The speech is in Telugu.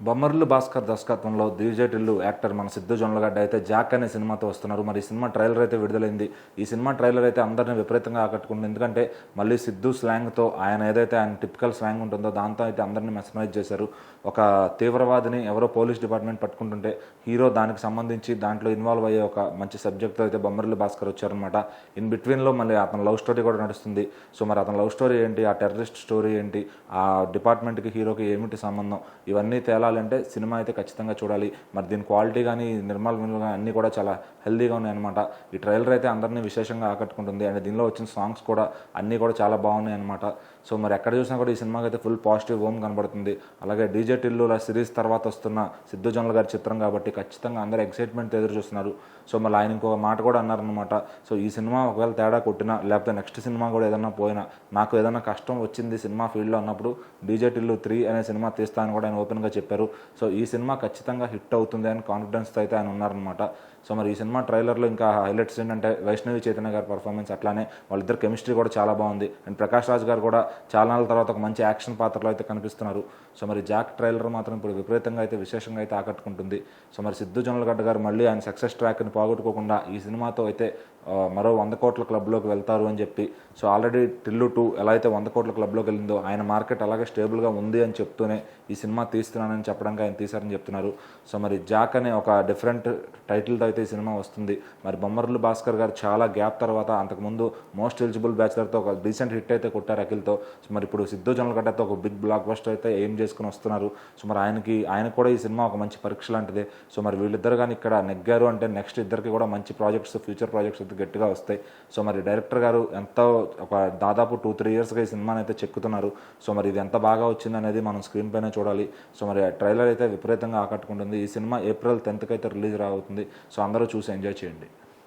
బొమ్మర్లు భాస్కర్ దర్శకత్వంలో డీజే టిల్లు యాక్టర్ మన సిద్ధు జొన్నలగడ్డ అయితే జాక్ అనే సినిమాతో వస్తున్నారు. మరి ఈ సినిమా ట్రైలర్ అయితే విడుదలైంది. ఈ సినిమా ట్రైలర్ అయితే అందరినీ విపరీతంగా ఆకట్టుకుంటుంది. ఎందుకంటే మళ్ళీ సిద్ధు స్లాంగ్తో ఆయన టిపికల్ స్లాంగ్ ఉంటుందో దాంతో అయితే అందరినీ మెస్మరైజ్ చేశారు. ఒక తీవ్రవాదిని ఎవరో పోలీస్ డిపార్ట్మెంట్ పట్టుకుంటుంటే హీరో దానికి సంబంధించి దాంట్లో ఇన్వాల్వ్ అయ్యే ఒక మంచి సబ్జెక్ట్తో అయితే బొమ్మర్లు భాస్కర్ వచ్చారనమాట. ఇన్ బిట్వీన్లో మళ్ళీ అతని లవ్ స్టోరీ కూడా నడుస్తుంది. సో మరి అతని లవ్ స్టోరీ ఏంటి, ఆ టెర్రరిస్ట్ స్టోరీ ఏంటి, ఆ డిపార్ట్మెంట్కి హీరోకి ఏమిటి సంబంధం, ఇవన్నీ తేలాలంటే సినిమా అయితే ఖచ్చితంగా చూడాలి. మరి దీని క్వాలిటీ కానీ నిర్మాణ కానీ అన్నీ కూడా చాలా హెల్దీగా ఉన్నాయన్నమాట. ఈ ట్రైలర్ అయితే అందరినీ విశేషంగా ఆకట్టుకుంటుంది. అండ్ దీనిలో వచ్చిన సాంగ్స్ కూడా అన్నీ కూడా చాలా బాగున్నాయి అనమాట. సో మరి ఎక్కడ చూసినా కూడా ఈ సినిమాకి అయితే ఫుల్ పాజిటివ్ ఓమ్ కనబడుతుంది. అలాగే డీజే టిల్లుల సిరీస్ తర్వాత వస్తున్న సిద్ధు జొన్నల గారి చిత్రం కాబట్టి ఖచ్చితంగా అందరూ ఎక్సైట్మెంట్ ఎదురు చూస్తున్నారు. సో మళ్ళీ ఆయన ఇంకొక మాట కూడా అన్నారనమాట. సో ఈ సినిమా ఒకవేళ తేడా కొట్టినా లేకపోతే నెక్స్ట్ సినిమా కూడా ఏదన్నా పోయినా, నాకు ఏదైనా కష్టం వచ్చింది సినిమా ఫీల్డ్లో అన్నప్పుడు డీజే టిల్లు 3 అనే సినిమా తీస్తానని కూడా ఆయన ఓపెన్గా చెప్పారు. సో ఈ సినిమా ఖచ్చితంగా హిట్ అవుతుంది అని కాన్ఫిడెన్స్తో అయితే ఆయన ఉన్నారనమాట. సో మరి ఈ సినిమా ట్రైలర్లో ఇంకా హైలైట్స్ ఏంటంటే వైష్ణవి చైతన్య గారి పర్ఫార్మెన్స్, అట్లానే వాళ్ళిద్దరు కెమిస్ట్రీ కూడా చాలా బాగుంది. అండ్ ప్రకాష్ రాజ్ గారు కూడా చాలా నాళ్ళ తర్వాత ఒక మంచి యాక్షన్ పాత్రలో అయితే కనిపిస్తున్నారు. సో మరి జాక్ ట్రైలర్ మాత్రం ఇప్పుడు విపరీతంగా అయితే విశేషంగా అయితే ఆకట్టుకుంటుంది. సో మరి సిద్ధు జొన్నలగడ్డ గారు మళ్ళీ ఆయన సక్సెస్ ట్రాక్ని పోగొట్టుకోకుండా ఈ సినిమాతో అయితే మరో 100 కోట్ల క్లబ్లోకి వెళ్తారు అని చెప్పి, సో ఆల్రెడీ టిల్లు 2 ఎలా అయితే 100 కోట్ల క్లబ్లోకి వెళ్ళిందో ఆయన మార్కెట్ అలాగే స్టేబుల్గా ఉంది అని చెప్తూనే ఈ సినిమా తీస్తున్నానని చెప్పడానికి ఆయన తీశారని చెప్తున్నారు. సో మరి జాక్ అనే ఒక డిఫరెంట్ టైటిల్తో అయితే ఈ సినిమా వస్తుంది. మరి బొమ్మర్లు భాస్కర్ గారు చాలా గ్యాప్ తర్వాత అంతకుముందు మోస్ట్ ఎలిజిబుల్ బ్యాచులర్తో ఒక డీసెంట్ హిట్ అయితే కొట్టారు అఖిల్తో. సో మరి ఇప్పుడు సిద్ధు జొన్నలగడ్డతో ఒక బిగ్ బ్లాక్ బస్టర్ అయితే ఏం చేసుకుని వస్తున్నారు. సో మరి ఆయనకు కూడా ఈ సినిమా ఒక మంచి పరీక్ష లాంటిదే. సో మరి వీళ్ళిద్దరు కానీ ఇక్కడ నెగ్గారు అంటే నెక్స్ట్ ఇద్దరికి కూడా మంచి ప్రాజెక్ట్స్, ఫ్యూచర్ ప్రాజెక్ట్స్ అయితే గట్టిగా వస్తాయి. సో మరి డైరెక్టర్ గారు ఎంతో ఒక దాదాపు 2-3 ఇయర్స్గా ఈ సినిమాని అయితే చెక్కుతున్నారు. సో మరి ఇది ఎంత బాగా వచ్చింది అనేది మనం స్క్రీన్ పైన చూడాలి. సో మరి ట్రైలర్ అయితే విపరీతంగా ఆకట్టుకుంటుంది. ఈ సినిమా ఏప్రిల్ 10th అయితే రిలీజ్ రావుతుంది. సో అందరూ చూసి ఎంజాయ్ చేయండి.